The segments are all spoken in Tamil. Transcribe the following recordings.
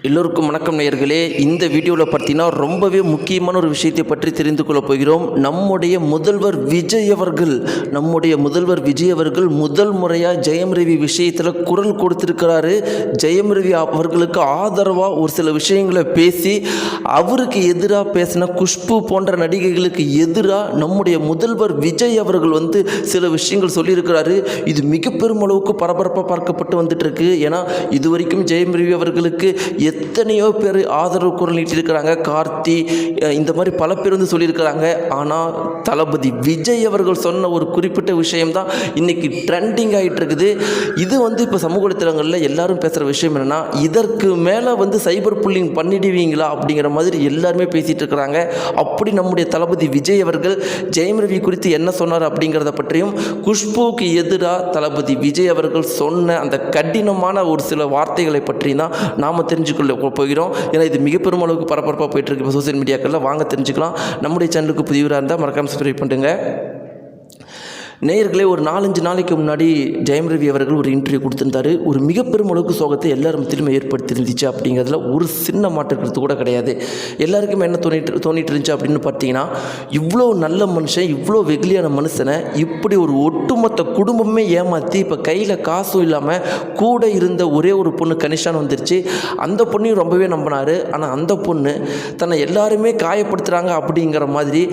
எல்லோருக்கும் வணக்கம் நேயர்களே. இந்த வீடியோவில் பார்த்தீங்கன்னா ரொம்பவே முக்கியமான ஒரு விஷயத்தை பற்றி தெரிந்து கொள்ள போகிறோம். நம்முடைய முதல்வர் விஜய் அவர்கள் முதல் முறையாக ஜெயம் ரவி விஷயத்தில் குரல் கொடுத்திருக்கிறாரு. ஜெயம் ரவி அவர்களுக்கு ஆதரவாக ஒரு சில விஷயங்களை பேசி அவருக்கு எதிராக பேசின குஷ்பு போன்ற நடிகைகளுக்கு எதிராக நம்முடைய முதல்வர் விஜய் அவர்கள் சில விஷயங்கள் சொல்லியிருக்கிறாரு. இது மிக பெரும் அளவுக்கு பரபரப்பாக பார்க்கப்பட்டு வந்துட்டு இருக்கு. ஏன்னா இதுவரைக்கும் ஜெயம் ரவி அவர்களுக்கு எத்தனையோ பேர் ஆதரவு குரல் நீட்டிருக்கிறாங்க. கார்த்தி இந்த மாதிரி பல பேர் சொல்லியிருக்கிறாங்க. ஆனால் தளபதி விஜய் அவர்கள் சொன்ன ஒரு குறிப்பிட்ட விஷயம்தான் இன்னைக்கு ட்ரெண்டிங் ஆகிட்டு இருக்குது. இது இப்போ சமூக வலைத்தளங்களில் எல்லாரும் பேசுகிற விஷயம் என்னென்னா, இதற்கு மேலே சைபர் புல்லிங் பண்ணிடுவீங்களா அப்படிங்கிற மாதிரி எல்லாருமே பேசிகிட்டு இருக்கிறாங்க. அப்படி நம்முடைய தளபதி விஜய் அவர்கள் ஜெயம் ரவி குறித்து என்ன சொன்னார் அப்படிங்கிறத பற்றியும், குஷ்புவுக்கு எதிராக தளபதி விஜய் அவர்கள் சொன்ன அந்த கடினமான ஒரு சில வார்த்தைகளை பற்றி தான் நாம் தெரிஞ்சுக்கொள்ள போகிறோம். ஏன்னா இது மிக பெரும் அளவுக்கு பரபரப்பாக போயிட்டு இருக்கு இப்போ சோசியல் மீடியாக்களில். வாங்க தெரிஞ்சுக்கலாம். நம்முடைய சேனலுக்கு புதியவராக இருந்தால் மறக்காம சப்ஸ்கிரைப் பண்ணுங்க. நேயர்களே, ஒரு 4-5 நாளைக்கு முன்னாடி ஜெயம் ரவி அவர்கள் ஒரு இன்டர்வியூ கொடுத்துருந்தார். ஒரு மிக பெரும் அளவுக்கு சோகத்தை எல்லாரும் திரும்ப ஏற்படுத்தியிருந்துச்சு. அப்படிங்கிறதுல ஒரு சின்ன மாற்றுக்கிறது கூட கிடையாது. எல்லாருக்குமே என்ன தோணிட்டு இருந்துச்சு அப்படின்னு பார்த்தீங்கன்னா, இவ்வளோ நல்ல மனுஷன், இவ்வளோ வெகுளியான மனுஷனை இப்படி ஒரு ஒட்டுமொத்த குடும்பமே ஏமாற்றி இப்போ கையில் காசும் இல்லாமல் கூட இருந்த ஒரே ஒரு பொண்ணு கனிஷான்னு வந்துருச்சு. அந்த பொண்ணையும் ரொம்பவே நம்பினார். ஆனால் அந்த பொண்ணு தன்னை எல்லாருமே காயப்படுத்துகிறாங்க அப்படிங்கிற மாதிரி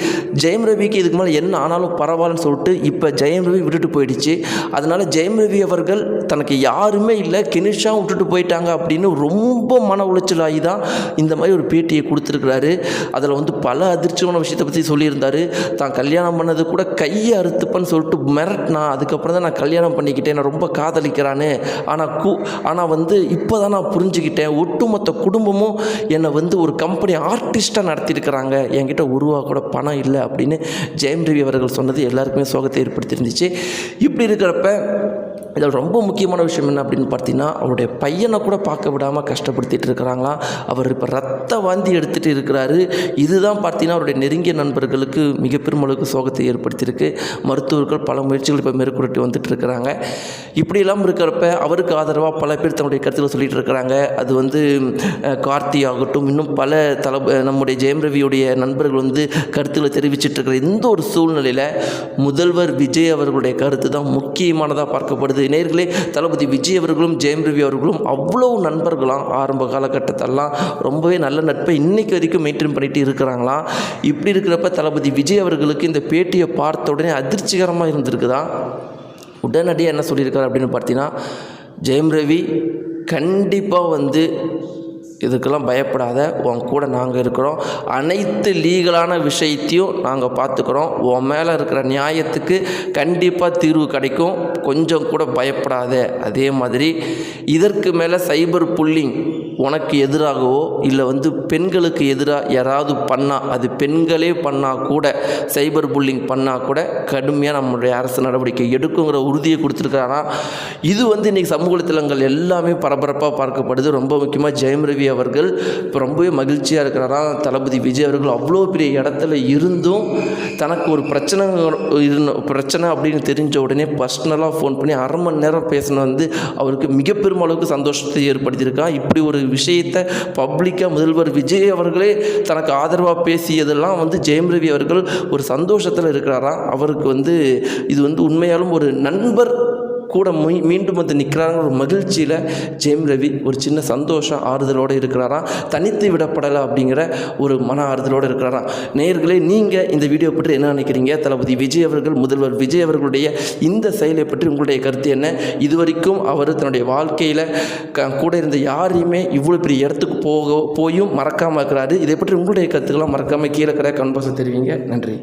ஜெயம் ரவிக்கு இதுக்கு மேலே என்ன ஆனாலும் பரவாயில்லன்னு சொல்லிட்டு இப்போ ஜெயம் ரவி விட்டுட்டு போயிடுச்சு. அதனால் ஜெயம் ரவி அவர்கள் தனக்கு யாருமே இல்லை, கெனிஷா விட்டுட்டு போயிட்டாங்க அப்படின்னு ரொம்ப மன உளைச்சலாகி தான் இந்த மாதிரி ஒரு பேட்டியை கொடுத்துருக்கிறாரு. அதில் பல அதிர்ச்சியான விஷயத்தை பற்றி சொல்லியிருந்தார். தான் கல்யாணம் பண்ணது கூட கையை அறுத்துப்பன்னு சொல்லிட்டு மிரட்டினா. அதுக்கப்புறம் தான் நான் கல்யாணம் பண்ணிக்கிட்டேன், நான் ரொம்ப காதலிக்கிறானே. ஆனால் இப்போ தான் நான் புரிஞ்சுக்கிட்டேன், ஒட்டுமொத்த குடும்பமும் என்னை ஒரு கம்பெனி ஆர்டிஸ்ட்டாக நடத்தியிருக்கிறாங்க, என்கிட்ட ரூபா கூட பணம் இல்லை அப்படின்னு ஜெயம் ரவி அவர்கள் சொன்னது எல்லாருக்குமே சோகத்தை ஏற்படுத்தியிருந்துச்சு. இப்படி இருக்கிறப்ப இதில் ரொம்ப முக்கியமான விஷயம் என்ன அப்படின்னு பார்த்தீங்கன்னா, அவருடைய பையனை கூட பார்க்க விடாமல் கஷ்டப்படுத்திட்டு இருக்கிறாங்களாம். அவர் இப்போ ரத்த வாந்தி எடுத்துகிட்டு இருக்கிறாரு. இதுதான் பார்த்தீங்கன்னா அவருடைய நெருங்கிய நண்பர்களுக்கு மிக பெருமளவுக்கு சோகத்தை ஏற்படுத்தியிருக்கு. மருத்துவர்கள் பல முயற்சிகள் இப்போ மேற்கொண்டு வந்துட்டு இருக்கிறாங்க. இப்படியெல்லாம் இருக்கிறப்ப அவருக்கு ஆதரவாக பல பேர் தன்னுடைய கருத்தில் சொல்லிகிட்டு இருக்கிறாங்க. அது கார்த்தி ஆகட்டும், இன்னும் பல நம்முடைய ஜெயம் ரவியுடைய நண்பர்கள் கருத்துக்களை தெரிவிச்சிட்டு இருக்கிற இந்த ஒரு சூழ்நிலையில் முதல்வர் விஜய் அவர்களுடைய கருத்து தான் முக்கியமானதாக பார்க்கப்படுது. நேயர்களே, தளபதி விஜய் அவர்களும் ஜெயம் ரவி அவர்களும் அவ்வளோ நண்பர்களாம். ஆரம்ப காலகட்டத்தெல்லாம் ரொம்பவே நல்ல நட்பை இன்னைக்கு வரைக்கும் மெயின்டைன் பண்ணிட்டு இருக்கிறாங்களாம். இப்படி இருக்கிறப்ப தளபதி விஜய் அவர்களுக்கு இந்த பேட்டியை பார்த்த உடனே அதிர்ச்சிகரமாக இருந்திருக்குதான். உடனடியாக என்ன சொல்லியிருக்காரு அப்படின்னு பார்த்தீங்கன்னா, ஜெயம் ரவி கண்டிப்பாக இதுக்கெல்லாம் பயப்படாத, உன் கூட நாங்கள் இருக்கிறோம், அனைத்து லீகலான விஷயத்தையும் நாங்கள் பார்த்துக்கிறோம், உன் மேலே இருக்கிற நியாயத்துக்கு கண்டிப்பாக தீர்வு கிடைக்கும், கொஞ்சம் கூட பயப்படாத. அதே மாதிரி இதற்கு மேலே சைபர் புல்லிங் உனக்கு எதிராகவோ இல்லை பெண்களுக்கு எதிராக யாராவது பண்ணால், அது பெண்களே பண்ணால் கூட, சைபர் புல்லிங் பண்ணால் கூட கடுமையாக நம்மளுடைய அரசு நடவடிக்கை எடுக்குங்கிற உறுதியை கொடுத்துருக்காரா. இது இன்றைக்கி சமூக வலைத்தளங்கள் எல்லாமே பரபரப்பாக பார்க்கப்படுது. ரொம்ப முக்கியமாக ஜெயம் ரவி அவர்கள் இப்போ ரொம்பவே மகிழ்ச்சியாக இருக்கிறாராம். தளபதி விஜய் அவர்கள் அவ்வளோ பெரிய இடத்துல இருந்தும் தனக்கு ஒரு பிரச்சனை அப்படின்னு தெரிஞ்ச உடனே பர்சனலாக ஃபோன் பண்ணி அரை மணி நேரம் பேசின அவருக்கு மிக பெரும் அளவுக்கு சந்தோஷத்தை ஏற்படுத்தியிருக்கான். இப்படி ஒரு விஷயத்தை பப்ளிக்காக முதல்வர் விஜய் அவர்களே தனக்கு ஆதரவாக பேசியதெல்லாம் ஜெயம் ரவி அவர்கள் ஒரு சந்தோஷத்தில் இருக்கிறாராம். அவருக்கு இது உண்மையாலும் ஒரு நண்பர் கூட மீண்டும் நிற்கிறாங்க ஒரு மகிழ்ச்சியில் ஜெயம் ரவி ஒரு சின்ன சந்தோஷம் ஆறுதலோடு இருக்கிறாராம். தனித்து விடப்படலை அப்படிங்கிற ஒரு மன ஆறுதலோடு இருக்கிறாராம். நேயர்களே, நீங்கள் இந்த வீடியோ பற்றி என்ன நினைக்கிறீங்க? தளபதி விஜய் அவர்கள், முதல்வர் விஜய் அவர்களுடைய இந்த செயலை பற்றி உங்களுடைய கருத்து என்ன? இதுவரைக்கும் அவர் தன்னுடைய வாழ்க்கையில் கூட இருந்த யாரையுமே இவ்வளோ பெரிய இடத்துக்கு போயும் மறக்காமல் இருக்கிறாரு. இதை பற்றி உங்களுடைய கருத்துக்கெல்லாம் மறக்காமல் கீழே கமெண்ட் பாக்ஸில் தெரிவிங்க. நன்றி.